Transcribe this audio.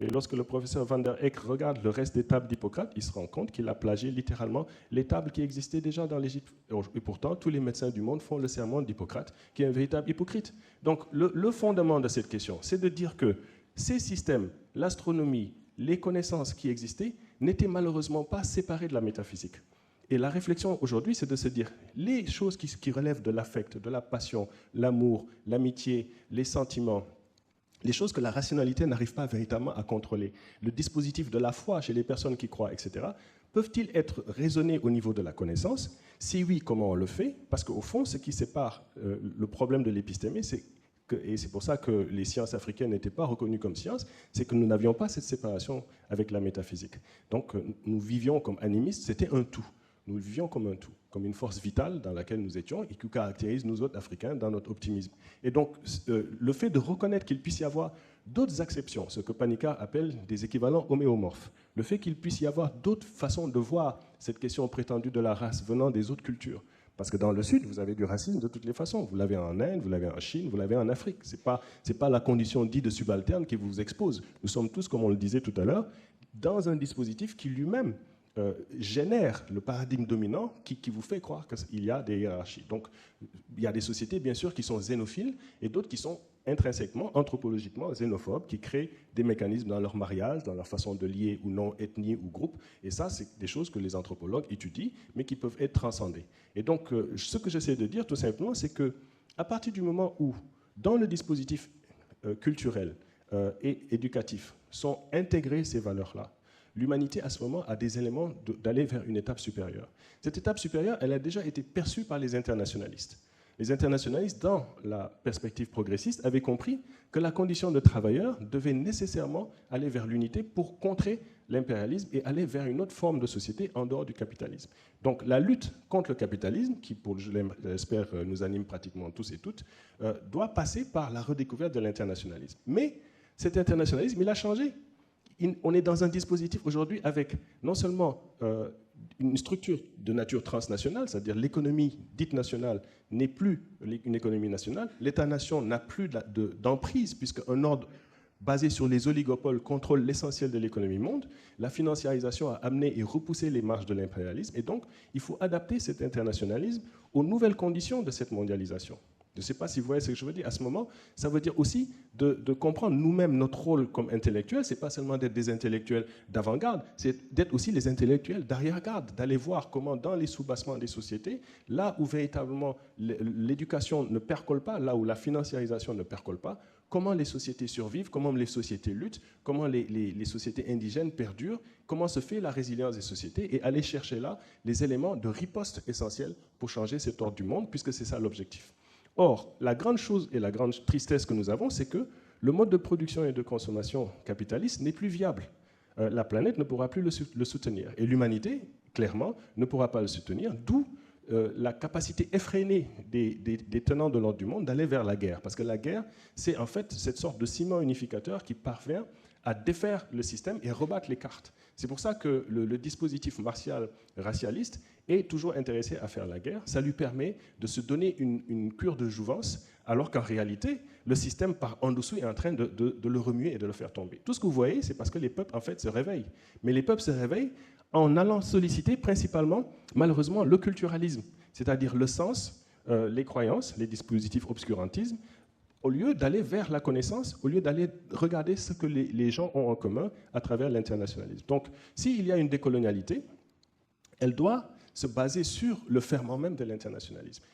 Et lorsque le professeur Van der Eyck regarde le reste des tables d'Hippocrate, il se rend compte qu'il a plagié littéralement les tables qui existaient déjà dans l'Égypte. Et pourtant, tous les médecins du monde font le serment d'Hippocrate, qui est un véritable hypocrite. Donc, le fondement de cette question, c'est de dire que ces systèmes, l'astronomie, les connaissances qui existaient, n'étaient malheureusement pas séparées de la métaphysique. Et la réflexion aujourd'hui, c'est de se dire, les choses qui relèvent de l'affect, de la passion, l'amour, l'amitié, les sentiments, les choses que la rationalité n'arrive pas véritablement à contrôler, le dispositif de la foi chez les personnes qui croient, etc., peuvent-ils être raisonnés au niveau de la connaissance? Si oui, comment on le fait? Parce qu'au fond, ce qui sépare le problème de l'épistémie, et c'est pour ça que les sciences africaines n'étaient pas reconnues comme sciences, c'est que nous n'avions pas cette séparation avec la métaphysique. Donc nous vivions comme animistes, c'était un tout. Nous vivions comme un tout, comme une force vitale dans laquelle nous étions et qui caractérise nous autres Africains dans notre optimisme. Et donc, le fait de reconnaître qu'il puisse y avoir d'autres acceptions, ce que Panikar appelle des équivalents homéomorphes, le fait qu'il puisse y avoir d'autres façons de voir cette question prétendue de la race venant des autres cultures. Parce que dans le Sud, vous avez du racisme de toutes les façons. Vous l'avez en Inde, vous l'avez en Chine, vous l'avez en Afrique. Ce n'est pas la condition dite de subalterne qui vous expose. Nous sommes tous, comme on le disait tout à l'heure, dans un dispositif qui lui-même génère le paradigme dominant qui vous fait croire qu'il y a des hiérarchies. Donc, il y a des sociétés, bien sûr, qui sont xénophiles et d'autres qui sont intrinsèquement, anthropologiquement xénophobes, qui créent des mécanismes dans leur mariage, dans leur façon de lier ou non ethnie ou groupe. Et ça, c'est des choses que les anthropologues étudient, mais qui peuvent être transcendées. Et donc, ce que j'essaie de dire, tout simplement, c'est qu'à partir du moment où, dans le dispositif culturel et éducatif, sont intégrées ces valeurs-là, l'humanité, à ce moment, a des éléments d'aller vers une étape supérieure. Cette étape supérieure, elle a déjà été perçue par les internationalistes. Les internationalistes, dans la perspective progressiste, avaient compris que la condition de travailleur devait nécessairement aller vers l'unité pour contrer l'impérialisme et aller vers une autre forme de société en dehors du capitalisme. Donc la lutte contre le capitalisme, qui, je l'espère, nous anime pratiquement tous et toutes, doit passer par la redécouverte de l'internationalisme. Mais cet internationalisme, il a changé. On est dans un dispositif aujourd'hui avec non seulement une structure de nature transnationale, c'est-à-dire l'économie dite nationale n'est plus une économie nationale, l'État-nation n'a plus d'emprise puisqu'un ordre basé sur les oligopoles contrôle l'essentiel de l'économie monde, la financiarisation a amené et repoussé les marges de l'impérialisme et donc il faut adapter cet internationalisme aux nouvelles conditions de cette mondialisation. Je ne sais pas si vous voyez ce que je veux dire. À ce moment, ça veut dire aussi de comprendre nous-mêmes notre rôle comme intellectuels. Ce n'est pas seulement d'être des intellectuels d'avant-garde, c'est d'être aussi les intellectuels d'arrière-garde, d'aller voir comment dans les soubassements des sociétés, là où véritablement l'éducation ne percole pas, là où la financiarisation ne percole pas, comment les sociétés survivent, comment les sociétés luttent, comment les sociétés indigènes perdurent, comment se fait la résilience des sociétés et aller chercher là les éléments de riposte essentiels pour changer cet ordre du monde, puisque c'est ça l'objectif. Or, la grande chose et la grande tristesse que nous avons, c'est que le mode de production et de consommation capitaliste n'est plus viable. La planète ne pourra plus le soutenir. Et l'humanité, clairement, ne pourra pas le soutenir, d'où la capacité effrénée des tenants de l'ordre du monde d'aller vers la guerre. Parce que la guerre, c'est en fait cette sorte de ciment unificateur qui parvient à défaire le système et rebattre les cartes. C'est pour ça que le dispositif martial racialiste est toujours intéressé à faire la guerre. Ça lui permet de se donner une cure de jouvence, alors qu'en réalité, le système par en dessous est en train de le remuer et de le faire tomber. Tout ce que vous voyez, c'est parce que les peuples, en fait, se réveillent. Mais les peuples se réveillent en allant solliciter principalement, malheureusement, le culturalisme, c'est-à-dire le sens, les croyances, les dispositifs obscurantisme, au lieu d'aller vers la connaissance, au lieu d'aller regarder ce que les gens ont en commun à travers l'internationalisme. Donc, s'il y a une décolonialité, elle doit se baser sur le ferment même de l'internationalisme.